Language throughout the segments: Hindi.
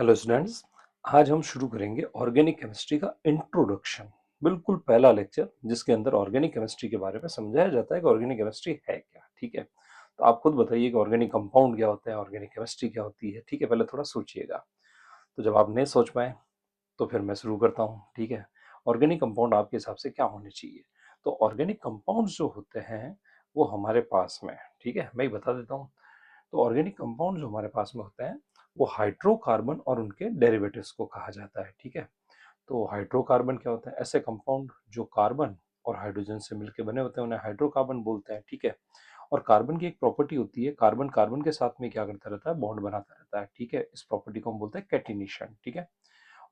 Hello students. आज हम शुरू करेंगे ऑर्गेनिक केमिस्ट्री का इंट्रोडक्शन। बिल्कुल पहला लेक्चर जिसके अंदर ऑर्गेनिक केमिस्ट्री के बारे में समझाया जाता है कि ऑर्गेनिक केमिस्ट्री है क्या। ठीक है, तो आप खुद बताइए कि ऑर्गेनिक कंपाउंड क्या होता है, ऑर्गेनिक केमिस्ट्री क्या होती है। ठीक है, पहले थोड़ा सोचिएगा। तो जब आप नहीं सोच पाए तो फिर मैं शुरू करता हूँ। ठीक है, ऑर्गेनिक कंपाउंड आपके हिसाब से क्या होने चाहिए। तो ऑर्गेनिक कंपाउंड जो होते हैं वो हमारे पास में, ठीक है, मैं ही बता देता हूँ। तो ऑर्गेनिक कंपाउंड जो हमारे पास में होते हैं वो हाइड्रोकार्बन और उनके डेरिवेटिव्स को कहा जाता है। ठीक है, तो हाइड्रोकार्बन क्या होता है? ऐसे कंपाउंड जो कार्बन और हाइड्रोजन से मिलकर बने होते हैं उन्हें हाइड्रोकार्बन बोलते हैं। ठीक है, और कार्बन की एक प्रॉपर्टी होती है, कार्बन कार्बन के साथ में क्या करता रहता है? बॉन्ड बनाता रहता है। ठीक है, इस प्रॉपर्टी को हम बोलते हैं कैटिनेशन। ठीक है,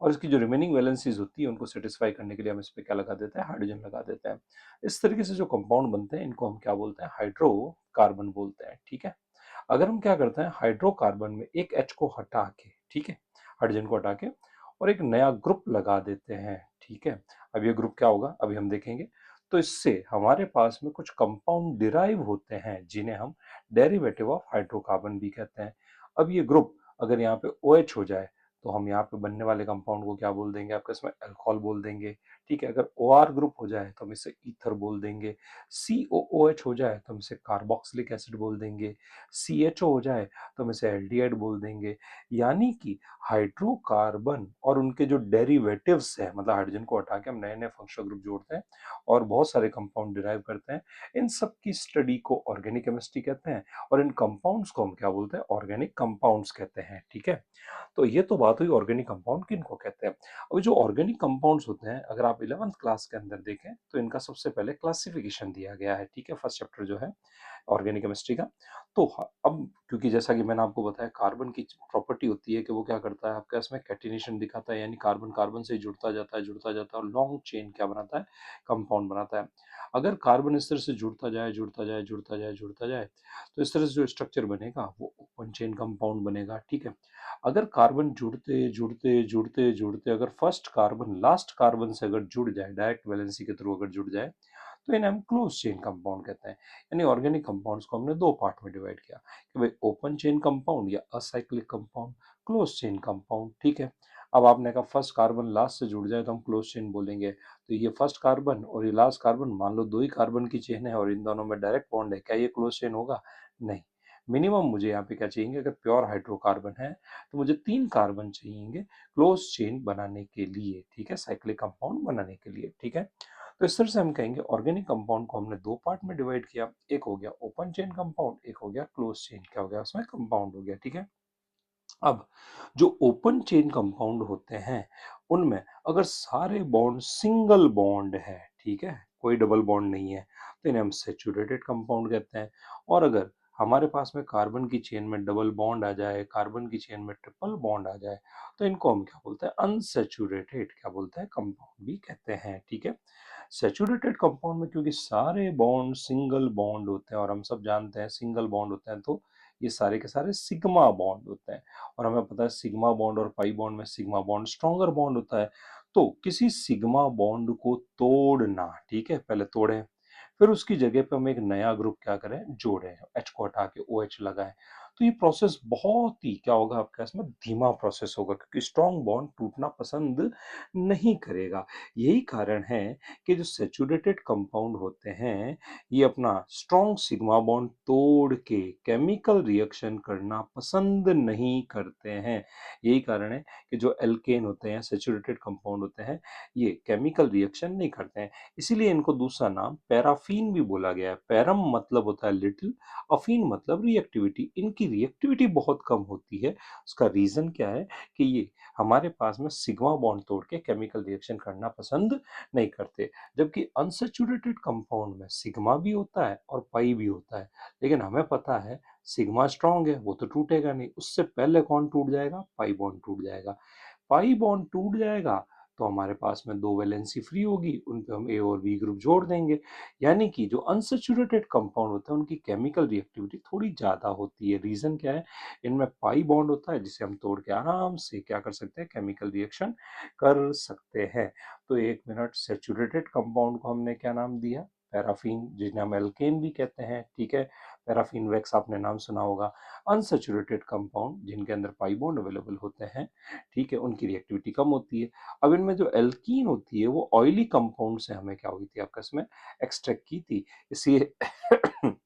और इसकी जो रिमेनिंग वैलेंसीज होती है उनको सेटिस्फाई करने के लिए हम इस पे क्या लगा देते हैं? हाइड्रोजन लगा देते हैं। इस तरीके से जो कंपाउंड बनते हैं इनको हम क्या बोलते हैं? हाइड्रोकार्बन बोलते हैं। ठीक है, अगर हम क्या करते हैं हाइड्रोकार्बन में एक H को हटा के, ठीक है, हाइड्रोजन को हटा के और एक नया ग्रुप लगा देते हैं। ठीक है, अब ये ग्रुप क्या होगा अभी हम देखेंगे। तो इससे हमारे पास में कुछ कंपाउंड डिराइव होते हैं जिन्हें हम डेरिवेटिव ऑफ हाइड्रोकार्बन भी कहते हैं। अब ये ग्रुप अगर यहाँ पे OH हो जाए तो हम यहाँ पे बनने वाले कंपाउंड को क्या बोल देंगे? आपके इसमें अल्कोहल बोल देंगे। ठीक है, अगर OR ग्रुप हो जाए तो हम इसे ईथर बोल देंगे। COOH हो जाए तो हम इसे कार्बोक्सिलिक एसिड बोल देंगे। CHO हो जाए तो हम इसे एल्डिहाइड बोल देंगे। यानी कि हाइड्रोकार्बन और उनके जो डेरिवेटिव्स है, मतलब हाइड्रोजन को हटा के हम नए नए फंक्शनल ग्रुप जोड़ते हैं और बहुत सारे कंपाउंड डिराइव करते हैं। इन सब की स्टडी को ऑर्गेनिक केमिस्ट्री कहते हैं और इन कंपाउंड्स को हम क्या बोलते हैं? ऑर्गेनिक कंपाउंड्स कहते हैं। ठीक है, तो ये तो बात हुई ऑर्गेनिक कंपाउंड किनको कहते हैं। अभी जो ऑर्गेनिक कंपाउंड्स होते हैं अगर आप 11th क्लास के अंदर देखें तो इनका सबसे पहले क्लासिफिकेशन दिया गया है। ठीक है, फर्स्ट चैप्टर जो है ऑर्गेनिक केमिस्ट्री का। तो अब क्योंकि जैसा कि मैंने आपको बताया कार्बन की प्रॉपर्टी होती है कि वो क्या करता है? आपका इसमें कैटिनेशन दिखाता है, यानी कार्बन कार्बन से जुड़ता जाता है और लॉन्ग चेन क्या बनाता है? कंपाउंड बनाता है। अगर कार्बन इस तरह से जुड़ता जाए तो इस तरह से जो स्ट्रक्चर बनेगा वो ओपन चेन कंपाउंड बनेगा। ठीक है, अगर कार्बन जुड़ते अगर फर्स्ट कार्बन लास्ट कार्बन से अगर जुड़ जाए, डायरेक्ट वैलेंसी के थ्रू अगर जुड़ जाए, तो इन्हें हम क्लोज चेन कंपाउंड कहते हैं। यानी ऑर्गेनिक कंपाउंड्स को हमने दो पार्ट में डिवाइड किया कि भाई ओपन चेन कंपाउंड या acyclic compound, close chain compound. ठीक है, अब आपने कहा फर्स्ट कार्बन लास्ट से जुड़ जाए तो हम क्लोज चेन बोलेंगे। तो ये फर्स्ट कार्बन और ये लास्ट कार्बन, मान लो दो ही कार्बन की चेन है और इन दोनों में डायरेक्ट बॉन्ड है, क्या ये क्लोज चेन होगा? नहीं। मिनिमम मुझे यहाँ पे क्या चाहिए? अगर प्योर हाइड्रोकार्बन है तो मुझे 3 कार्बन चाहिए क्लोज चेन बनाने के लिए। ठीक है, साइक्लिक कंपाउंड बनाने के लिए। ठीक है, तो इस तरह से हम कहेंगे ऑर्गेनिक कंपाउंड को हमने दो पार्ट में डिवाइड किया, एक हो गया ओपन चेन कंपाउंड, एक हो गया क्लोज चेन, क्या हो गया उसमें? कंपाउंड हो गया। ठीक है, अब जो ओपन चेन कंपाउंड होते हैं उनमें अगर सारे बॉन्ड सिंगल बॉन्ड है, ठीक है, कोई डबल बॉन्ड नहीं है, तो इन्हें हम सैचुरेटेड कंपाउंड कहते हैं। और अगर हमारे पास में कार्बन की चेन में डबल बॉन्ड आ जाए, कार्बन की चेन में ट्रिपल बॉन्ड आ जाए, तो इनको हम क्या बोलते हैं? अनसैचुरेटेड क्या बोलते हैं? कंपाउंड भी कहते हैं। ठीक है, सैचुरेटेड कंपाउंड में क्योंकि सारे बॉन्ड सिंगल बॉन्ड होते हैं और हम सब जानते हैं सिंगल बॉन्ड होते हैं तो ये सारे के सारे सिग्मा बॉन्ड होते हैं। और हमें पता है सिग्मा बॉन्ड और पाई बॉन्ड में सिग्मा बॉन्ड स्ट्रॉन्गर बॉन्ड होता है। तो किसी सिग्मा बॉन्ड को तोड़ना, ठीक है, पहले तोड़ें, फिर उसकी जगह पे हम एक नया ग्रुप क्या करें? जोड़ें, H को हटा के OH लगाएं। तो ये प्रोसेस बहुत ही क्या होगा आपके इसमें? धीमा प्रोसेस होगा क्योंकि स्ट्रॉन्ग बॉन्ड टूटना पसंद नहीं करेगा। यही कारण है कि जो सैचुरेटेड कंपाउंड होते हैं ये अपना स्ट्रॉन्ग सिग्मा बॉन्ड तोड़ के केमिकल रिएक्शन करना पसंद नहीं करते हैं। यही कारण है कि जो एल्केन होते हैं, सैचुरेटेड कंपाउंड होते हैं, ये केमिकल रिएक्शन नहीं करते हैं। इसीलिए इनको दूसरा नाम पैराफीन भी बोला गया है। पैरम मतलब होता है लिटिल, अफीन मतलब रिएक्टिविटी। इनकी रिएक्टिविटी बहुत कम होती है। उसका रीजन क्या है? कि ये हमारे पास में सिग्मा बॉन्ड तोड़ के केमिकल रिएक्शन करना पसंद नहीं करते। जबकि अनसैचुरेटेड कंपाउंड में सिग्मा भी होता है और पाई भी होता है, लेकिन हमें पता है सिग्मा स्ट्रांग है वो तो टूटेगा नहीं, उससे पहले कौन टूट जाएगा? पाई बॉन्ड टूट जाएगा। पाई बॉन्ड टूट जाएगा तो हमारे पास में दो वैलेंसी फ्री होगी, उन पे हम ए और बी ग्रुप जोड़ देंगे। यानी कि जो अनसैचुरेटेड कंपाउंड होते हैं उनकी केमिकल रिएक्टिविटी थोड़ी ज्यादा होती है। रीजन क्या है? इनमें पाई बॉन्ड होता है जिसे हम तोड़ के आराम से क्या कर सकते हैं? केमिकल रिएक्शन कर सकते हैं। तो एक मिनट, सैचुरेटेड कंपाउंड को हमने क्या नाम दिया? पैराफीन, जिन्हें हम एल्केन भी कहते हैं। ठीक है, पैराफिन वैक्स आपने नाम सुना होगा। अनसैचुरेटेड कंपाउंड जिनके अंदर पाई बॉन्ड अवेलेबल होते हैं, ठीक है, उनकी रिएक्टिविटी कम होती है। अब इनमें जो एल्कीन होती है वो ऑयली कंपाउंड से हमें क्या हुई थी आपका इसमें एक्सट्रैक्ट की थी, इसलिए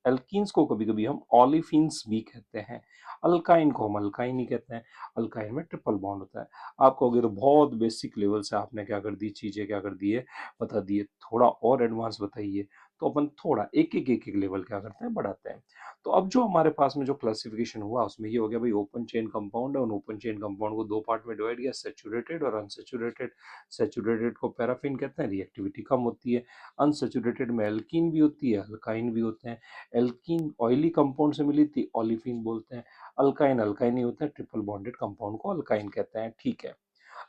एल्कीन्स को कभी कभी हम ऑलिफिन्स भी कहते हैं, अल्काइन को हम अल्काइन ही कहते हैं। अल्काइन में ट्रिपल बॉन्ड होता है। आप कहोगे तो बहुत बेसिक लेवल से आपने क्या कर दी, चीजें क्या कर दी है, बता दिए, थोड़ा और एडवांस बताइए। तो अपन थोड़ा एक एक लेवल क्या करते हैं, बढ़ाते हैं। तो अब जो हमारे पास में जो क्लासिफिकेशन हुआ उसमें ये हो गया भाई, ओपन चेन कंपाउंड है, और ओपन चेन कंपाउंड को दो पार्ट में डिवाइड किया, सैचुरेटेड और अनसैचुरेटेड। सैचुरेटेड को पैराफिन कहते हैं, रिएक्टिविटी कम होती है। अनसैचुरेटेड में एल्कीन भी होती है, अल्काइन भी होते हैं। एल्कीन ऑयली कंपाउंड से मिली थी, ऑलिफिन बोलते हैं। अल्काइन अल्काइन ही होता है, ट्रिपल बॉन्डेड कंपाउंड को अल्काइन कहते हैं, ठीक है।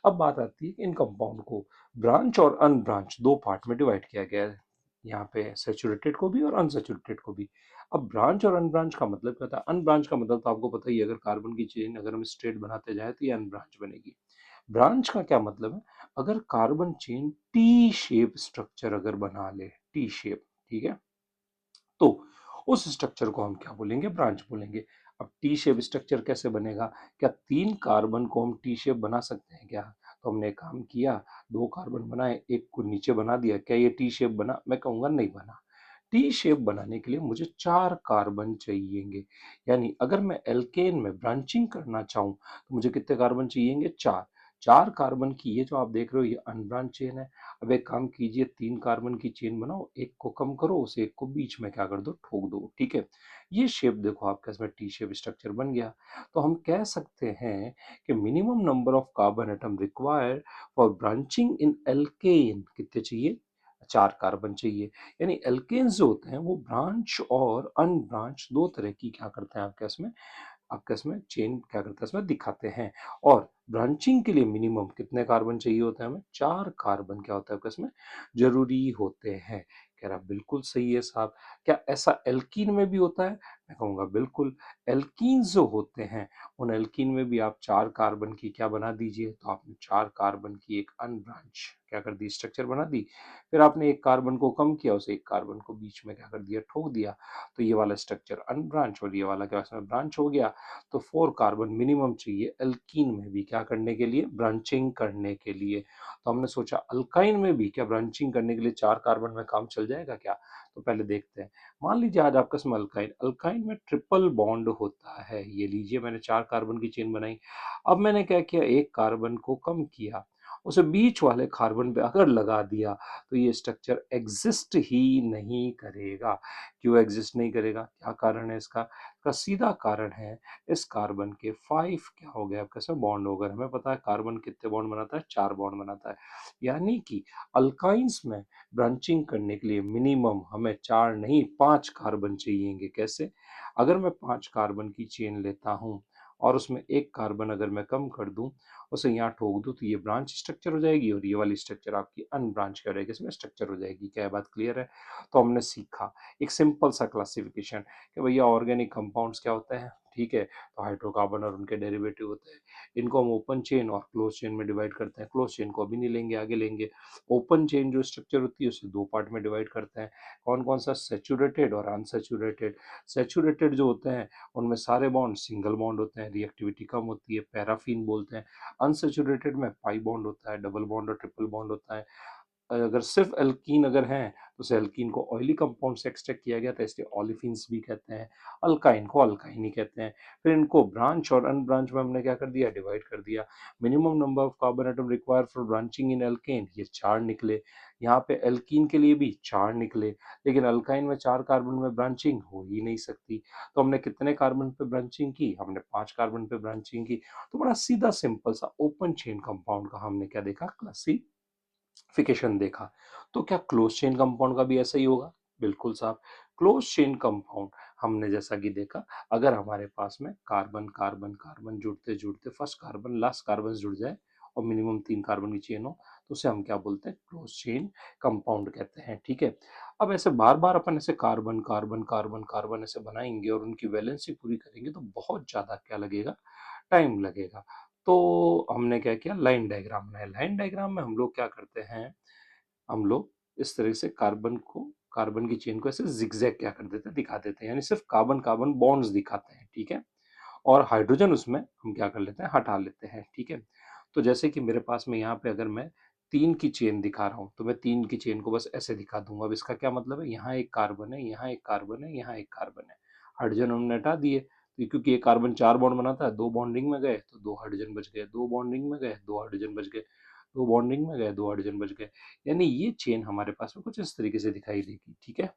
अब बात आती है कि इन कंपाउंड को ब्रांच और अनब्रांच दो पार्ट में डिवाइड किया गया है, यहाँ पे सैचुरेटेड को भी और अनसैचुरेटेड को भी। अब ब्रांच और अनब्रांच का मतलब क्या था, अनब्रांच का मतलब तो आपको पता ही है, अगर कार्बन की चेन अगर हम स्ट्रेट बनाते जाए तो ये अनब्रांच बनेगी। ब्रांच का क्या मतलब है, अगर carbon chain T shape structure अगर बना ले, टी शेप, ठीक है, तो उस स्ट्रक्चर को हम क्या बोलेंगे, ब्रांच बोलेंगे। अब टी शेप स्ट्रक्चर कैसे बनेगा, क्या तीन कार्बन को हम टी शेप बना सकते हैं क्या? तो हमने एक काम किया, दो कार्बन बनाए, एक को नीचे बना दिया, क्या ये टी शेप बना? मैं कहूंगा नहीं बना। टी शेप बनाने के लिए मुझे चार कार्बन चाहिएंगे, यानी अगर मैं एल्केन में ब्रांचिंग करना चाहूं तो मुझे कितने कार्बन चाहिएंगे, चार। चार कार्बन की ये जो आप देख रहे हो ये अनब्रांच चेन है। अब एक काम कीजिए, तीन कार्बन की चेन बनाओ, एक को कम करो, उसे एक को बीच में क्या कर दो, ठोक दो, ठीक है। ये शेप देखो आपका इसमें टी शेप स्ट्रक्चर बन गया। तो हम कह सकते हैं कि minimum number of carbon atom required for branching in alkane कितने चाहिए, चार कार्बन चाहिए। यानी एल्केन्स जो होते हैं वो ब्रांच और अनब्रांच दो तरह की क्या करते हैं आपके इसमें चेन क्या करता है इसमें दिखाते हैं। और ब्रांचिंग के लिए मिनिमम कितने कार्बन चाहिए होते हैं हमें, चार कार्बन क्या होता है आपके इसमें जरूरी होते हैं। कह रहा बिल्कुल सही है साहब। क्या ऐसा एल्कीन में भी होता है? मैं कहूंगा बिल्कुल। एल्कीन जो होते हैं उन एल्कीन में भी आप चार कार्बन की क्या बना दीजिए, तो आपने चार कार्बन की एक अनब्रांच क्या कर दी, स्ट्रक्चर बना दी। फिर आपने एक कार्बन को कम किया, उसे एक कार्बन को बीच में क्या कर दिया, ठोक दिया। तो ये वाला स्ट्रक्चर अनब्रांच और ये वाला क्या इसमें ब्रांच हो गया। तो फोर कार्बन मिनिमम चाहिए एल्कीन में भी क्या करने के लिए, ब्रांचिंग करने के लिए। तो हमने सोचा अल्काइन में भी क्या ब्रांचिंग करने के लिए चार कार्बन में काम चल जाएगा क्या? तो पहले देखते हैं। मान लीजिए आज आपका इसमें अल्काइन, अल्काइन में ट्रिपल बॉन्ड होता है, ये लीजिए मैंने चार कार्बन की चेन बनाई। अब मैंने क्या किया, एक कार्बन को कम किया, उसे बीच वाले कार्बन पे अगर लगा दिया तो ये स्ट्रक्चर एग्जिस्ट ही नहीं करेगा। क्यों एग्जिस्ट नहीं करेगा, क्या कारण है इसका? का सीधा कारण है, इस कार्बन के फाइव क्या हो गया आपके साथ बॉन्ड हो गए। हमें पता है कार्बन कितने बॉन्ड बनाता है, चार बॉन्ड बनाता है। यानी कि अल्काइंस में ब्रांचिंग करने के लिए मिनिमम हमें चार नहीं पांच कार्बन चाहिएंगे। कैसे? अगर मैं पांच कार्बन की चेन लेता हूं और उसमें एक कार्बन अगर मैं कम कर दूं, उसे यहाँ ठोक दूं, तो ये ब्रांच स्ट्रक्चर हो जाएगी और ये वाली स्ट्रक्चर आपकी अनब्रांच क्या रहेगी, इसमें स्ट्रक्चर हो जाएगी। क्या बात क्लियर है? तो हमने सीखा एक सिंपल सा क्लासिफिकेशन कि भैया ऑर्गेनिक कंपाउंड्स क्या होते हैं, ठीक है, तो हाइड्रोकार्बन और उनके डेरिवेटिव होते हैं। इनको हम ओपन चेन और क्लोज चेन में डिवाइड करते हैं। क्लोज चेन को अभी नहीं लेंगे, आगे लेंगे। ओपन चेन जो स्ट्रक्चर होती है उसे दो पार्ट में डिवाइड करते हैं। कौन कौन सा, सेचुरेटेड और अनसेचुरेटेड। सेचुरेटेड जो होते हैं उनमें सारे बॉन्ड सिंगल बॉन्ड होते हैं, रिएक्टिविटी कम होती है, पैराफिन बोलते हैं। अनसेचुरेटेड में पाई बॉन्ड होता है, डबल बॉन्ड और ट्रिपल बॉन्ड होता है। अगर सिर्फ एल्कीन अगर हैं तो उसे एल्कीन को ऑयली कंपाउंड से एक्सट्रैक्ट किया गया था, इसलिए ऑलिफिन्स भी कहते हैं। अल्काइन को अल्काइन ही कहते हैं। फिर इनको ब्रांच और अनब्रांच में हमने क्या कर दिया, डिवाइड कर दिया। Minimum number of carbon atom required for branching in alkane, ये चार निकले। यहाँ पे एल्कीन के लिए भी चार निकले, लेकिन अल्काइन में चार कार्बन में ब्रांचिंग हो ही नहीं सकती। तो हमने कितने कार्बन पे ब्रांचिंग की, हमने पांच कार्बन पे ब्रांचिंग की। तो बड़ा सीधा सिंपल सा ओपन चेन कंपाउंड का हमने क्या देखा, क्लासिफिकेशन देखा। तो क्या क्लोज चेन कंपाउंड का भी ऐसा ही होगा? बिल्कुल साहब। क्लोज चेन कंपाउंड हमने जैसा कि देखा, अगर हमारे पास में कार्बन कार्बन कार्बन जुड़ते जुड़ते फर्स्ट कार्बन लास्ट कार्बन जुड़ जाए और मिनिमम तीन कार्बन की चेन हो, तो उसे हम क्या बोलते हैं, क्लोज चेन कंपाउंड कहते हैं, ठीक है। अब ऐसे बार बार अपन ऐसे कार्बन कार्बन कार्बन कार्बन ऐसे बनाएंगे और उनकी वैलेंसी पूरी करेंगे तो बहुत ज्यादा क्या लगेगा, टाइम लगेगा। तो हमने क्या किया, लाइन डायग्राम बनाया। लाइन डायग्राम में हम लोग क्या करते हैं, हम लोग इस तरह से कार्बन को कार्बन की चेन को ऐसे जिगजैग क्या कर देते हैं, दिखा देते हैं, यानी सिर्फ कार्बन कार्बन बॉन्ड्स दिखाते हैं, ठीक है। और हाइड्रोजन उसमें हम क्या कर लेते हैं, हटा लेते हैं, ठीक है। तो जैसे कि मेरे पास में यहाँ पे अगर मैं 3 की चेन दिखा रहा हूँ, तो मैं 3 की चेन को बस ऐसे दिखा दूंगा। अब इसका क्या मतलब है, यहाँ एक कार्बन है, यहाँ एक कार्बन है, यहाँ एक कार्बन है। हाइड्रोजन हमने हटा दिए, तो क्योंकि ये कार्बन 4 बॉन्ड बनाता है, 2 बॉन्डिंग में गए तो 2 हाइड्रोजन बच गए, 2 बॉन्डिंग में गए 2 हाइड्रोजन बच गए, 2 बॉन्डिंग में गए 2 हाइड्रोजन बच गए। यानी ये चेन हमारे पास में कुछ इस तरीके से दिखाई देगी, ठीक है।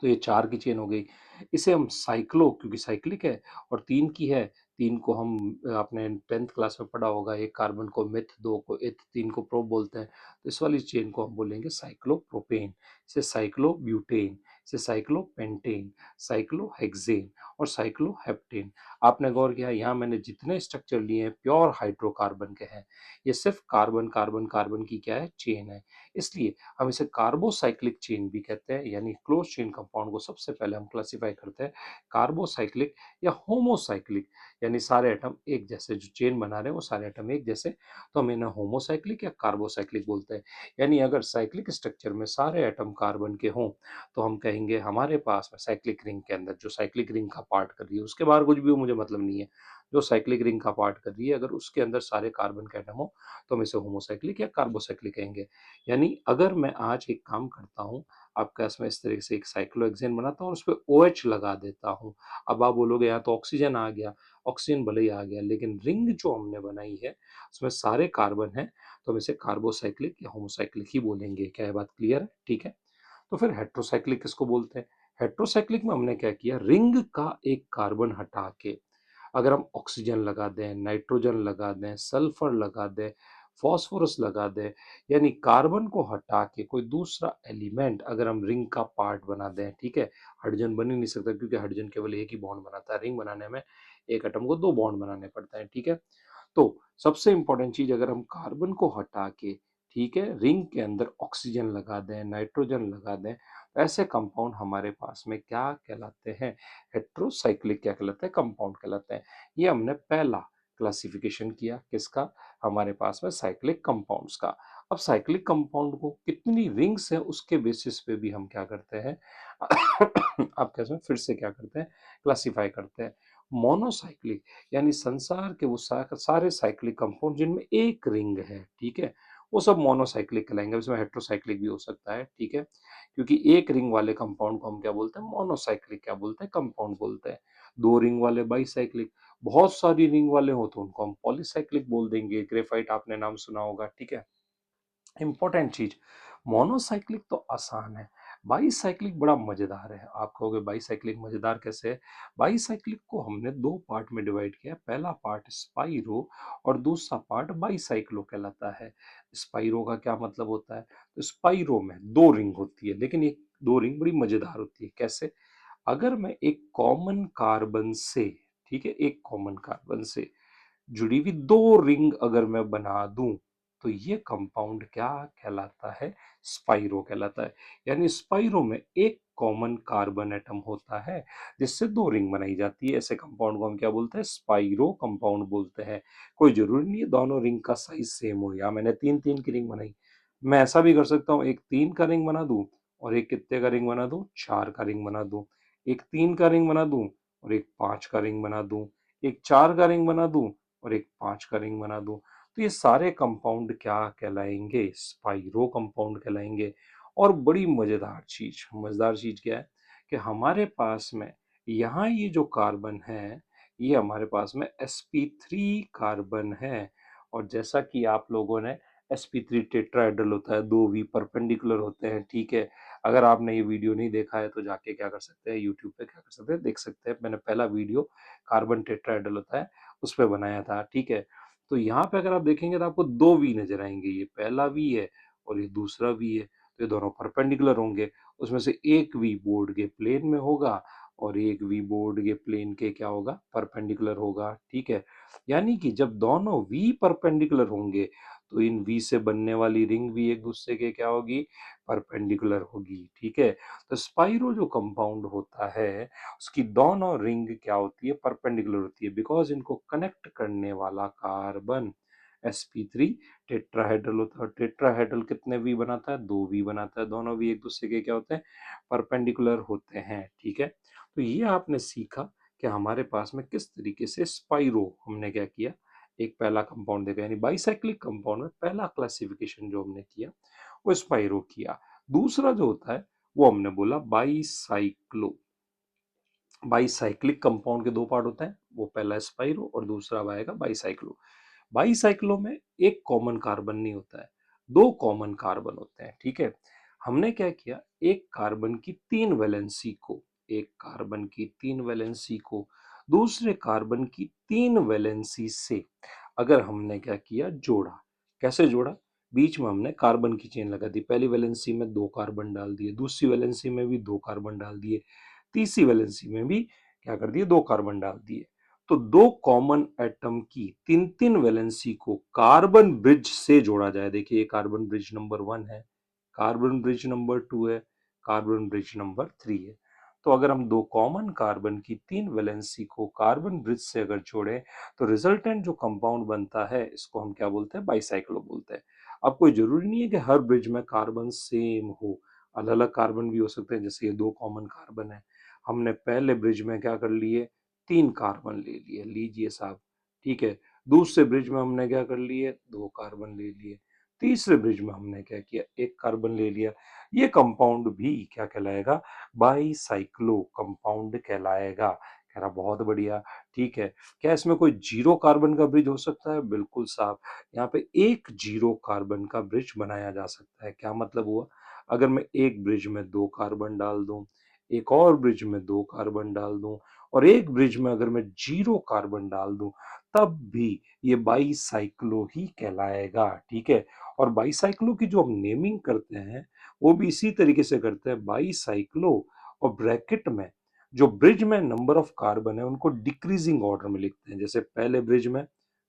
तो ये 4 की चेन हो गई। इसे हम साइक्लो, क्योंकि साइक्लिक है और 3 की है, 3 को हम आपने 10th क्लास में पढ़ा होगा, एक कार्बन को मिथ, 2 को इथ, 3 को प्रो बोलते हैं। तो इस वाली चेन को हम बोलेंगे साइक्लोप्रोपेन, इसे साइक्लोब्यूटेन, इसे साइक्लोपेंटेन, साइक्लोहेक्सेन और साइक्लोहेप्टेन। आपने गौर किया, यहाँ मैंने जितने स्ट्रक्चर लिए हैं प्योर हाइड्रोकार्बन के हैं। ये सिर्फ कार्बन कार्बन कार्बन की क्या है, चेन है। इसलिए हम इसे कार्बोसाइक्लिक चेन भी कहते हैं, यानी क्लोज चेन कंपाउंड को सबसे पहले हम क्लासिफाई करते हैं कार्बोसाइक्लिक या होमोसाइक्लिक, यानी सारे एटम एक जैसे, जो चेन बना रहे हैं वो सारे एटम एक जैसे, तो हम इन्हें होमोसाइक्लिक या कार्बोसाइक्लिक बोलते हैं। यानी अगर साइक्लिक स्ट्रक्चर में सारे एटम कार्बन के हों तो हम कहेंगे हमारे पास में साइक्लिक रिंग के अंदर, जो साइक्लिक रिंग का पार्ट कर रही है, उसके बाहर कुछ भी हो मुझे मतलब नहीं है, जो साइक्लिक रिंग का पार्ट कर रही है अगर उसके अंदर सारे कार्बन के एटम हो तो हम इसे होमोसाइक्लिक या कार्बोसाइक्लिक कहेंगे। यानी अगर मैं आज एक काम करता हूँ, आपका इसमें इस तरीके से एक साइक्लोहेक्सेन बनाता हूँ और उस पे OH लगा देता हूँ। अब आप बोलोगे यहाँ तो ऑक्सीजन आ गया, ऑक्सीजन भले ही आ गया, लेकिन रिंग जो हमने बनाई है उसमें सारे कार्बन हैं, तो हम इसे कार्बोसाइक्लिक या होमोसाइक्लिक ही बोलेंगे। क्या ये बात क्लियर है, ठीक है। तो फिर हेट्रोसाइक्लिक किसको बोलते हैं? हेट्रोसाइक्लिक में हमने क्या किया, रिंग का एक कार्बन हटा के अगर हम ऑक्सीजन लगा दें, नाइट्रोजन लगा दें, सल्फर लगा दें, फॉस्फोरस लगा दें, यानी कार्बन को हटा के कोई दूसरा एलिमेंट अगर हम रिंग का पार्ट बना दें, ठीक है। हाइड्रोजन बन ही नहीं सकता क्योंकि हाइड्रोजन केवल एक ही बॉन्ड बनाता है, रिंग बनाने में एक एटम को 2 बॉन्ड बनाने पड़ते हैं, ठीक है। तो सबसे इंपॉर्टेंट चीज, अगर हम कार्बन को हटा के, ठीक है, रिंग के अंदर ऑक्सीजन लगा दें, नाइट्रोजन लगा दें, तो ऐसे कंपाउंड हमारे पास में क्या कहलाते हैं, हेट्रोसाइक्लिक क्या कहलाते हैं, कंपाउंड कहलाते हैं। ये हमने पहला क्लासिफिकेशन किया किसका, हमारे पास में साइक्लिक कंपाउंड्स का। अब साइक्लिक कंपाउंड को कितनी रिंग्स है उसके बेसिस पे भी हम क्या करते हैं आप कैसे फिर से क्या करते हैं, क्लासिफाई करते हैं। मोनोसाइक्लिक, यानी संसार के वो सारे साइक्लिक कंपाउंड जिनमें एक रिंग है, ठीक है, वो सब मोनोसाइक्लिक कहलाएंगे। इसमें हेट्रोसाइक्लिक भी हो सकता है, ठीक है, क्योंकि एक रिंग वाले कंपाउंड को हम क्या बोलते हैं, मोनोसाइक्लिक क्या बोलते हैं, कंपाउंड बोलते हैं। 2 रिंग वाले बाईसाइक्लिक, बहुत सारी रिंग वाले हो तो उनको हम पॉलीसाइक्लिक बोल देंगे। ग्रेफाइट आपने नाम सुना होगा, ठीक है। इंपॉर्टेंट चीज, मोनोसाइक्लिक तो आसान है, बाईसाइक्लिक बड़ा मजेदार है। आप कहोगे बाईसाइक्लिक मजेदार कैसे है? बाईसाइक्लिक को हमने 2 पार्ट में डिवाइड किया है, पहला पार्ट स्पाइरो और दूसरा पार्ट बाईसाइक्लो कहलाता है। स्पाइरो का क्या मतलब होता है, तो स्पाइरो में 2 रिंग होती है, लेकिन ये 2 रिंग बड़ी मजेदार होती है। कैसे? अगर मैं एक कॉमन कार्बन से, ठीक है, एक कॉमन कार्बन से जुड़ी हुई 2 रिंग अगर मैं बना दूं तो ये कंपाउंड क्या कहलाता है, स्पाइरो कहलाता है। यानी स्पाइरो में एक कॉमन कार्बन एटम होता है जिससे 2 रिंग बनाई जाती है। ऐसे कंपाउंड को हम क्या बोलते हैं, स्पाइरो कंपाउंड बोलते हैं। कोई जरूरी नहीं है दोनों रिंग का साइज सेम हो, या मैंने 3-3 की रिंग बनाई, मैं ऐसा भी कर सकता हूँ, एक 3 का रिंग बना दूं और एक कितने का रिंग बना दूं, 4 का रिंग बना दूं, एक 3 का रिंग बना दूं और एक 5 का रिंग बना दूं, एक 4 का रिंग बना दूं और एक 5 का रिंग बना दूं। तो ये सारे कंपाउंड क्या कहलाएंगे, स्पाइरो कंपाउंड कहलाएंगे। और बड़ी मजेदार चीज क्या है कि हमारे पास में यहाँ ये जो कार्बन है, ये हमारे पास में sp3 कार्बन है। और जैसा कि आप लोगों ने, sp3 टेट्राहेड्रल होता है, 2 V परपेंडिकुलर होते हैं, ठीक है। अगर आपने ये वीडियो नहीं देखा है तो जाके क्या कर सकते हैं, यूट्यूब पे क्या कर सकते हैं, देख सकते हैं। मैंने पहला वीडियो कार्बन टेट्राहेड्रल होता है उस पे बनाया था, ठीक है। तो यहाँ पे अगर आप देखेंगे तो आपको 2 वी नजर आएंगे, ये पहला वी है और ये दूसरा वी है, तो ये दोनों परपेंडिकुलर होंगे। उसमें से एक वी बोर्ड के प्लेन में होगा और एक वी बोर्ड के प्लेन के क्या होगा, परपेंडिकुलर होगा, ठीक है। यानी कि जब दोनों वी परपेंडिकुलर होंगे तो इन वी से बनने वाली रिंग भी एक दूसरे के क्या होगी, परपेंडिकुलर होगी, ठीक है। तो स्पाइरो जो कंपाउंड होता है उसकी दोनों रिंग क्या होती है, परपेंडिकुलर होती है, बिकॉज इनको कनेक्ट करने वाला कार्बन sp3 टेट्राहेड्रल होता है। टेट्राहेड्रल कितने वी बनाता है? 2 वी बनाता है। दोनों वी एक दूसरे के क्या होते हैं? परपेंडिकुलर होते हैं। ठीक है, तो ये आपने सीखा कि हमारे पास में किस तरीके से स्पाइरो हमने क्या किया, एक पहला कंपाउंड देखा, यानी बाइसाइक्लिक कंपाउंड में पहला क्लासिफिकेशन जो हमने किया वो स्पाइरो किया। दूसरा जो होता है वो हमने बोला बाइसाइक्लो। बाइसाइक्लिक कंपाउंड के दो पार्ट होते हैं, वो पहला स्पाइरो और दूसरा आएगा बाइसाइक्लो। बाइसाइक्लो में एक कॉमन कार्बन नहीं होता है, दो कॉमन कार्बन होते हैं। ठीक है, हमने क्या किया, एक कार्बन की तीन वैलेंसी को, एक कार्बन की तीन वैलेंसी को दूसरे कार्बन की तीन वैलेंसी से अगर हमने क्या किया, जोड़ा। कैसे जोड़ा? बीच में हमने कार्बन की चेन लगा दी, पहली वैलेंसी में दो कार्बन डाल दिए, दूसरी वैलेंसी में भी दो कार्बन डाल दिए, तीसरी वैलेंसी में भी क्या कर दिए, दो कार्बन डाल दिए। तो दो कॉमन एटम की तीन तीन वैलेंसी को कार्बन ब्रिज से जोड़ा जाए। देखिए, ये कार्बन ब्रिज नंबर 1 है, कार्बन ब्रिज नंबर 2 है, कार्बन ब्रिज नंबर 3 है। तो अगर हम दो कॉमन कार्बन की तीन वैलेंसी को कार्बन ब्रिज से अगर जोड़ें तो रिजल्टेंट जो कंपाउंड बनता है इसको हम क्या बोलते हैं, बाइसाइक्लो बोलते हैं। अब कोई जरूरी नहीं है कि हर ब्रिज में कार्बन सेम हो, अलग अलग कार्बन भी हो सकते हैं। जैसे ये दो कॉमन कार्बन है, हमने पहले ब्रिज में क्या कर लिए, तीन कार्बन ले लिए, लीजिए साहब। ठीक है, दूसरे ब्रिज में हमने क्या कर लिए, दो कार्बन ले लिए, तीसरे ब्रिज में हमने क्या किया, एक कार्बन ले लिया। ये कंपाउंड भी क्या कहलाएगा, बाईसाइक्लो कंपाउंड कहलाएगा। कह रहा बहुत बढ़िया। ठीक है, क्या इसमें कोई जीरो कार्बन का ब्रिज हो सकता है? बिल्कुल साहब, यहाँ पे एक जीरो कार्बन का ब्रिज बनाया जा सकता है। क्या मतलब हुआ, अगर मैं एक ब्रिज में दो कार्बन डाल दूं, एक और ब्रिज में दो कार्बन डाल दूं और एक ब्रिज में अगर मैं जीरो कार्बन डाल दूं, तब भी ये बाईसाइक्लो ही कहलाएगा। ठीक है, और बाईसाइक्लो की जो हम नेमिंग करते हैं वो भी इसी तरीके से करते हैं, बाईसाइक्लो, और ब्रैकेट में जो ब्रिज में नंबर ऑफ कार्बन है उनको डिक्रीजिंग ऑर्डर में लिखते हैं। जैसे पहले ब्रिज में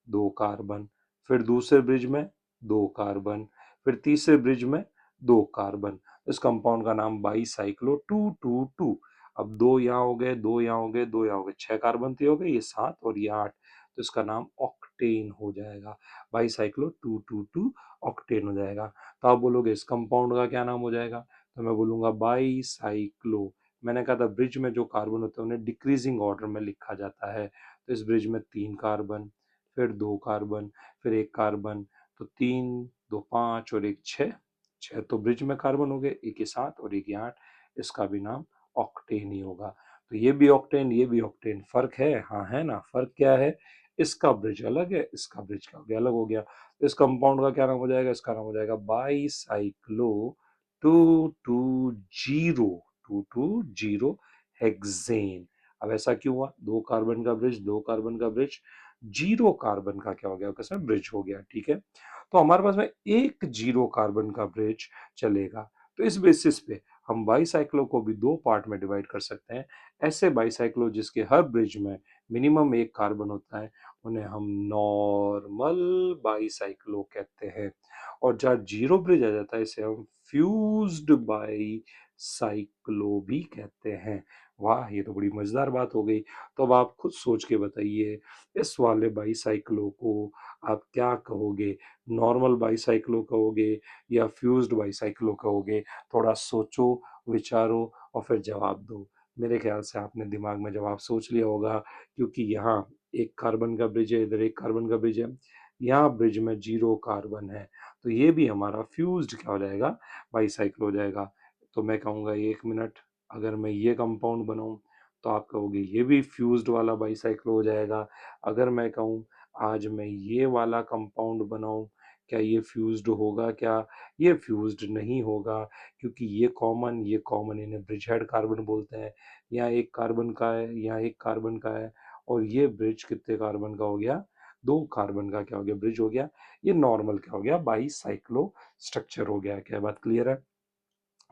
दो कार्बन, फिर दूसरे ब्रिज में दो कार्बन, फिर तीसरे ब्रिज में दो कार्बन। इस कंपाउंड का नाम बाईसाइक्लो 222। अब दो यहाँ हो गए, दो यहाँ हो गए, दो यहाँ हो गए, छह कार्बन तो हो गए, ये सात और ये आठ, तो इसका नाम ऑक्टेन हो जाएगा। बाईसाइक्लो 222 ऑक्टेन हो जाएगा। तो आप बोलोगे इस कंपाउंड का क्या नाम हो जाएगा, तो मैं बोलूंगा बाईसाइक्लो। मैंने कहा था ब्रिज में जो कार्बन होते हैं उन्हें डिक्रीजिंग ऑर्डर में लिखा जाता है। तो इस ब्रिज में तीन कार्बन, फिर दो कार्बन, फिर एक कार्बन, तो तीन दो पांच और एक छह, छह तो ब्रिज में कार्बन हो गए, एक ये सात और एक ये आठ, इसका भी नाम ऑक्टेन ही होगा। तो ये भी ऑक्टेन, ये भी ऑक्टेन, फर्क है? हाँ है ना। फर्क क्या है, इसका ब्रिज अलग है, इसका ब्रिज क्या हो गया, अलग हो गया। इस कंपाउंड का क्या नाम हो जाएगा, इसका नाम हो जाएगा बाईसाइक्लो 220, 220 हेक्सेन। अब ऐसा क्यों हुआ, दो कार्बन का ब्रिज, दो कार्बन का ब्रिज, जीरो कार्बन का क्या हो गया, किसमें ब्रिज हो गया। ठीक है, तो हमारे पास में एक जीरो कार्बन का ब्रिज चलेगा। तो इस बेसिस पे हम बाईसाइक्लो को भी दो पार्ट में डिवाइड कर सकते हैं। ऐसे बाईसाइक्लो जिसके हर ब्रिज में मिनिमम एक कार्बन होता है उन्हें हम नॉर्मल बाईसाइक्लो कहते हैं। और जहाँ जीरो ब्रिज आ जाता है इसे हम फ्यूज्ड बाईसाइक्लो भी कहते हैं। वाह, ये तो बड़ी मजेदार बात हो गई। तो अब आप खुद सोच के बताइए, इस वाले बाईसाइक्लो को आप क्या कहोगे, नॉर्मल बाईसाइक्लो कहोगे या फ्यूज्ड बाईसाइक्लो कहोगे? थोड़ा सोचो, विचारो और फिर जवाब दो। मेरे ख्याल से आपने दिमाग में जवाब सोच लिया होगा, क्योंकि यहाँ एक कार्बन का ब्रिज है, इधर एक कार्बन का ब्रिज है, यहाँ ब्रिज में जीरो कार्बन है, तो ये भी हमारा फ्यूज्ड क्या हो जाएगा, बाईसाइकिल हो जाएगा। तो मैं कहूँगा 1 मिनट, अगर मैं ये कंपाउंड बनाऊं तो आप कहोगे ये भी फ्यूज्ड वाला बाईसाइकिल हो जाएगा। अगर मैं कहूँ आज मैं ये वाला कंपाउंड बनाऊं, क्या ये फ्यूज्ड होगा क्या? ये फ्यूज्ड नहीं होगा, क्योंकि ये कॉमन इन्हें ब्रिज हेड कार्बन बोलते हैं। यहाँ एक कार्बन का है, यहाँ एक कार्बन का है, और ये ब्रिज कितने कार्बन का हो गया, दो कार्बन का क्या हो गया, ब्रिज हो गया। ये नॉर्मल क्या हो गया, बाईसाइक्लो स्ट्रक्चर हो गया। क्या बात क्लियर है?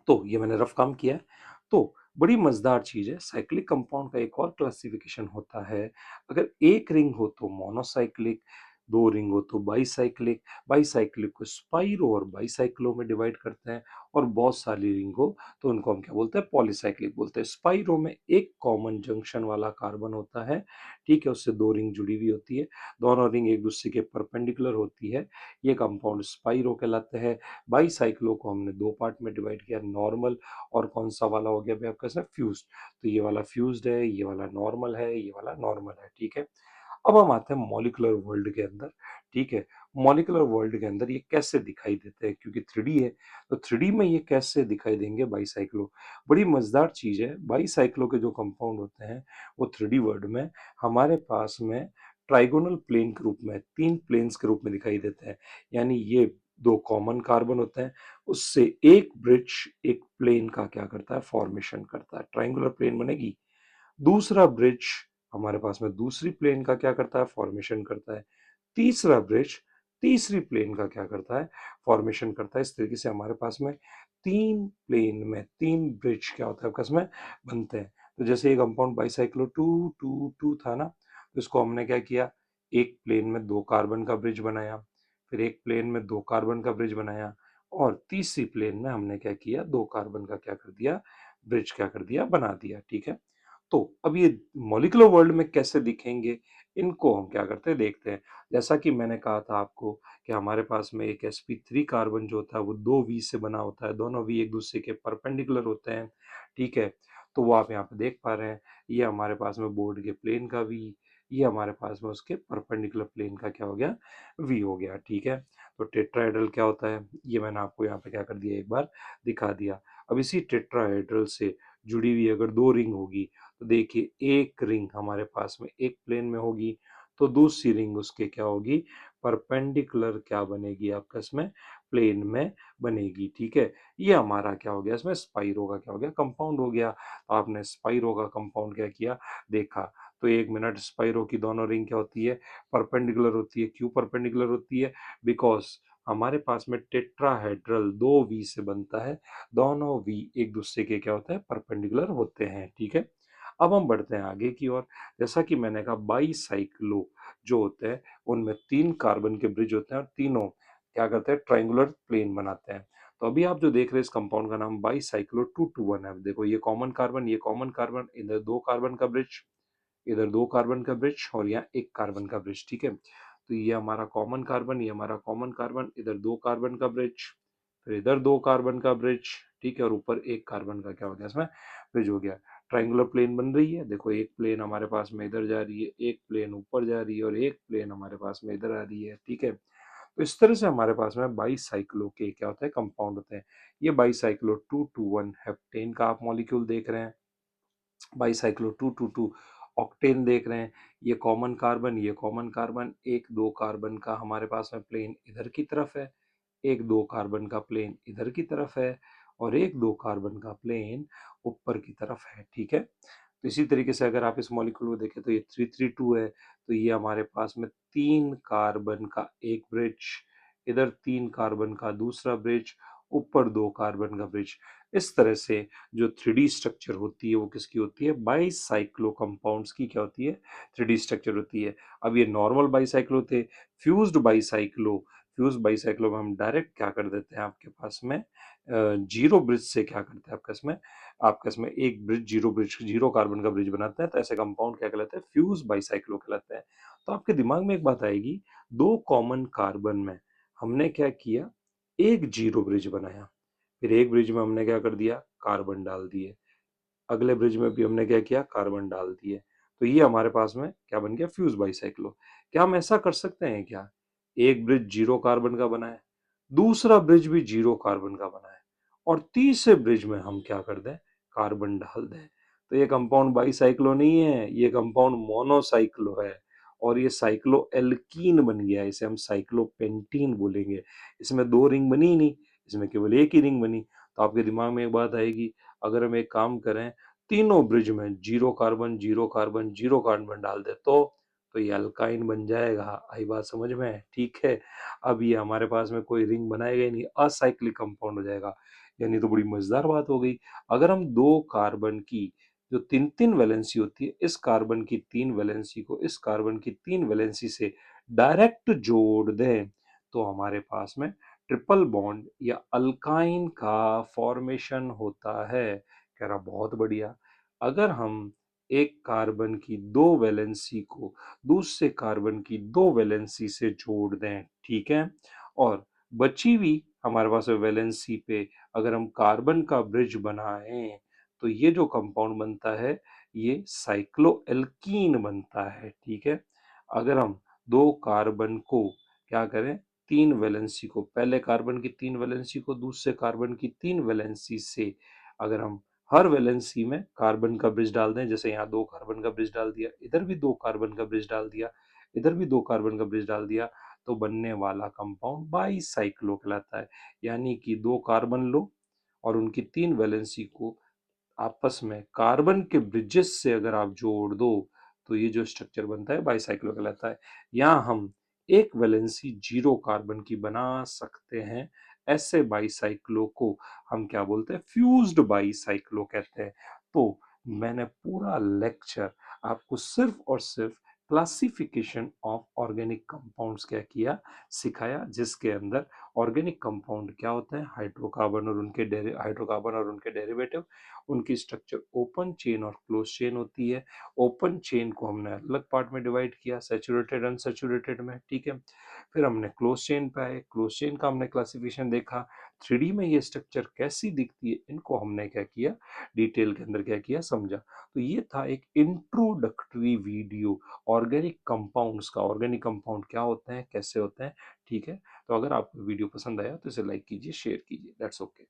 तो ये मैंने रफ काम किया है। तो बड़ी मजेदार चीज है, साइक्लिक कंपाउंड का एक और क्लासिफिकेशन होता है। अगर एक रिंग हो तो मोनोसाइक्लिक, दो रिंग हो तो बाईसाइक्लिक, बाईसाइक्लिक को स्पाइरो और बाईसाइक्लो में डिवाइड करते हैं, और बहुत सारी रिंग हो तो उनको हम क्या बोलते हैं, पॉलीसाइक्लिक बोलते हैं। स्पाइरो में एक कॉमन जंक्शन वाला कार्बन होता है, ठीक है, उससे दो रिंग जुड़ी हुई होती है, दोनों रिंग एक दूसरे के परपेंडिकुलर होती है, ये कंपाउंड स्पाइरो कहलाते हैं। बाईसाइक्लो को हमने दो पार्ट में डिवाइड किया, नॉर्मल और कौन सा वाला हो गया भाई आपका, इसमें फ्यूज्ड। तो ये वाला फ्यूज्ड है, ये वाला नॉर्मल है, ये वाला नॉर्मल है, ठीक है। अब हम आते हैं मॉलिक्यूलर वर्ल्ड के अंदर, ठीक है। मॉलिक्यूलर वर्ल्ड के अंदर ये कैसे दिखाई देते हैं, क्योंकि थ्री है, तो थ्री में ये कैसे दिखाई देंगे बाईसाइक्लो। बड़ी मजेदार चीज है, बाईसाइक्लो के जो कंपाउंड होते हैं वो थ्री वर्ल्ड में हमारे पास में ट्राइगोनल प्लेन के रूप में, तीन प्लेन्स के रूप में दिखाई देते हैं। यानी ये दो कॉमन कार्बन होते हैं, उससे एक ब्रिज एक प्लेन का क्या करता है, फॉर्मेशन करता है, ट्राइंगुलर प्लेन बनेगी। दूसरा ब्रिज हमारे पास में दूसरी प्लेन का क्या करता है, फॉर्मेशन करता है। तीसरा ब्रिज तीसरी प्लेन का क्या करता है, फॉर्मेशन करता है। इस तरीके से हमारे पास में तीन प्लेन में तीन ब्रिज क्या होता है आपस में बनते हैं। तो जैसे ये compound bicyclo two two two था ना, तो इसको हमने क्या किया, एक प्लेन में दो कार्बन का ब्रिज बनाया, फिर एक प्लेन में दो कार्बन का ब्रिज बनाया, और तीसरी प्लेन में हमने क्या किया, दो कार्बन का क्या कर दिया, ब्रिज क्या कर दिया, बना दिया, ठीक है। तो अब ये मॉलिक्यूलर वर्ल्ड में कैसे दिखेंगे, इनको हम क्या करते हैं, देखते हैं। जैसा कि मैंने कहा था आपको कि हमारे पास में एक sp3 कार्बन जो होता है वो दो वी से बना होता है, दोनों वी एक दूसरे के परपेंडिकुलर होते हैं, ठीक है। तो वो आप यहाँ पे देख पा रहे हैं, ये हमारे पास में बोर्ड के प्लेन का वी, ये हमारे पास में उसके परपेंडिकुलर प्लेन का क्या हो गया, वी हो गया, ठीक है। तो टेट्राहेड्रल क्या होता है, ये मैंने आपको यहाँ पे क्या कर दिया, एक बार दिखा दिया। अब इसी टेट्राहेड्रल से जुड़ी हुई अगर दो रिंग होगी, तो देखिए एक रिंग हमारे पास में एक प्लेन में होगी, तो दूसरी रिंग उसके क्या होगी, परपेंडिकुलर क्या बनेगी आपका, इसमें प्लेन में बनेगी, ठीक है। ये हमारा क्या हो गया, इसमें स्पाइरो का क्या हो गया, कंपाउंड हो गया। तो आपने स्पाइरो का कंपाउंड क्या किया, देखा। तो एक मिनट, स्पाइरो की दोनों रिंग क्या होती है, परपेंडिकुलर होती है। क्यों परपेंडिकुलर होती है, बिकॉज हमारे पास में टेट्राहेड्रल दो वी से बनता है, दोनों वी एक दूसरे के क्या होते हैं, परपेंडिकुलर होते हैं, ठीक है। अब हम बढ़ते हैं आगे की ओर। जैसा कि मैंने कहा, बाईसाइक्लो जो होते हैं उनमें तीन कार्बन के ब्रिज होते हैं, और तीनों क्या करते हैं, ट्राइंगुलर प्लेन बनाते हैं। तो अभी आप जो देख रहे हैं, इस कंपाउंड का नाम बाईसाइक्लो 221 है। देखो ये कॉमन कार्बन, ये कॉमन कार्बन, इधर दो कार्बन का ब्रिज, इधर दो कार्बन का ब्रिज, और यहाँ एक कार्बन का ब्रिज, ठीक है। तो ये हमारा कॉमन कार्बन, ये हमारा कॉमन कार्बन, इधर दो कार्बन का ब्रिज, फिर इधर दो कार्बन का ब्रिज, ठीक है, और ऊपर एक कार्बन का क्या हो गया, इसमें ब्रिज हो गया। ट्राइंगुलर प्लेन बन रही है, देखो एक प्लेन हमारे पास में इधर जा रही है, एक प्लेन ऊपर जा रही है, और एक प्लेन हमारे पास में इधर आ रही है, ठीक है। तो इस तरह से हमारे पास में बाईसाइक्लो के क्या होता है, कंपाउंड होते हैं। ये बाईसाइक्लो 221 हेप्टेन का आप मॉलिक्यूल देख रहे हैं, बाईसाइक्लो 222 ऑक्टेन देख रहे हैं। ये कॉमन कार्बन, ये कॉमन कार्बन, एक दो कार्बन का हमारे पास में प्लेन इधर की तरफ है, एक दो कार्बन का प्लेन इधर की तरफ है, और एक दो कार्बन का प्लेन ऊपर की तरफ है, ठीक है। तो इसी तरीके से अगर आप इस मॉलिक्यूल को देखें, तो ये 332 है, तो ये हमारे पास में तीन कार्बन का एक ब्रिज, इधर तीन कार्बन का दूसरा ब्रिज, ऊपर दो कार्बन का ब्रिज। इस तरह से जो थ्री डी स्ट्रक्चर होती है वो किसकी होती है, बाईसाइक्लो कंपाउंड्स की क्या होती है, थ्री डी स्ट्रक्चर होती है। अब ये नॉर्मल बाईसाइक्लो थे, फ्यूज्ड बाईसाइक्लो, फ्यूज बाईसाइक्लो में हम डायरेक्ट क्या कर देते हैं, आपके पास में जीरो ब्रिज से क्या करते हैं, आपके इसमें एक bridge, zero bridge, zero carbon का ब्रिज बनाते हैं, तो ऐसे कंपाउंड क्या कहलाते हैं, फ्यूज बाईसाइक्लो कहलाते हैं। तो आपके दिमाग में एक बात आएगी, दो कॉमन कार्बन में हमने क्या किया, एक जीरो ब्रिज बनाया, फिर एक ब्रिज में हमने क्या कर दिया, कार्बन डाल दिए, अगले ब्रिज में भी हमने क्या किया, कार्बन डाल दिए। तो ये हमारे पास में क्या बन गया, फ्यूज बाईसाइक्लो। क्या हम ऐसा कर सकते हैं क्या, एक ब्रिज जीरो कार्बन का बना है, दूसरा ब्रिज भी जीरो कार्बन का बना है, और तीसरे ब्रिज में हम क्या कर दें, कार्बन डाल दें। तो ये कंपाउंड बाईसाइक्लो नहीं है, ये कंपाउंड मोनोसाइक्लो है, और ये साइक्लो एल्कीन बन गया है, इसे हम साइक्लोपेंटीन बोलेंगे। इसमें दो रिंग बनी ही नहीं, इसमें केवल एक ही रिंग बनी। तो आपके दिमाग में एक बात आएगी, अगर हम एक काम करें, तीनों ब्रिज में zero carbon zero carbon zero carbon डाल दे, तो ये अल्काइन बन जाएगा। आई बात समझ में, ठीक है। अब ये हमारे पास में कोई रिंग बनाएगा ही नहीं, असाइक्लिक कंपाउंड हो जाएगा। यानी तो बड़ी मजेदार बात हो गई। अगर हम दो कार्बन की जो तीन तीन वैलेंसी होती है, इस कार्बन की तीन वैलेंसी को इस कार्बन की तीन वैलेंसी से डायरेक्ट जोड़ दें तो हमारे पास में ट्रिपल बॉन्ड या अल्काइन का फॉर्मेशन होता है। कह रहा बहुत बढ़िया। अगर हम एक कार्बन की दो वैलेंसी को दूसरे कार्बन की दो वैलेंसी से जोड़ दें, ठीक है, और बची हुई हमारे पास वैलेंसी पे अगर हम कार्बन का ब्रिज बनाएं तो ये जो कंपाउंड बनता है ये साइक्लोएल्कीन बनता है, ठीक है। अगर हम दो कार्बन को क्या करें, तीन वैलेंसी को, पहले कार्बन की तीन वैलेंसी को दूसरे कार्बन की तीन वैलेंसी से अगर हम हर वैलेंसी में कार्बन का ब्रिज डाल दें, जैसे यहाँ दो कार्बन का ब्रिज डाल दिया, इधर भी दो कार्बन का ब्रिज डाल दिया, इधर भी दो कार्बन का ब्रिज डाल दिया, तो बनने वाला कंपाउंड बाईसाइक्लो कहलाता है। यानी कि दो कार्बन लो और उनकी तीन वैलेंसी को आपस में कार्बन के ब्रिजेस से अगर आप जोड़ दो तो ये जो स्ट्रक्चर बनता है बाईसाइक्लो कहलाता है। यहाँ हम एक वैलेंसी जीरो कार्बन की बना सकते हैं। ऐसे बाईसाइक्लो को हम क्या बोलते हैं, फ्यूज्ड बाईसाइक्लो कहते हैं। तो मैंने पूरा लेक्चर आपको सिर्फ और सिर्फ क्लासिफिकेशन ऑफ ऑर्गेनिक कंपाउंड्स क्या किया, सिखाया, जिसके अंदर ऑर्गेनिक कंपाउंड क्या होता है, हाइड्रोकार्बन और उनके डेरिवेटिव, उनकी स्ट्रक्चर ओपन चेन और क्लोज चेन होती है। ओपन चेन को हमने अलग पार्ट में डिवाइड किया, सैचुरेटेड अनसैचुरेटेड में, ठीक है। फिर हमने क्लोज चेन पे आए, क्लोज चेन का हमने क्लासिफिकेशन देखा, थ्री डी में ये स्ट्रक्चर कैसी दिखती है, इनको हमने क्या किया, डिटेल के अंदर क्या किया, समझा। तो ये था एक इंट्रोडक्टरी वीडियो ऑर्गेनिक कंपाउंड्स का, ऑर्गेनिक कंपाउंड क्या होते हैं, कैसे होते हैं, ठीक है। तो अगर आपको वीडियो पसंद आया तो इसे लाइक कीजिए, शेयर कीजिए, दैट्स ओके।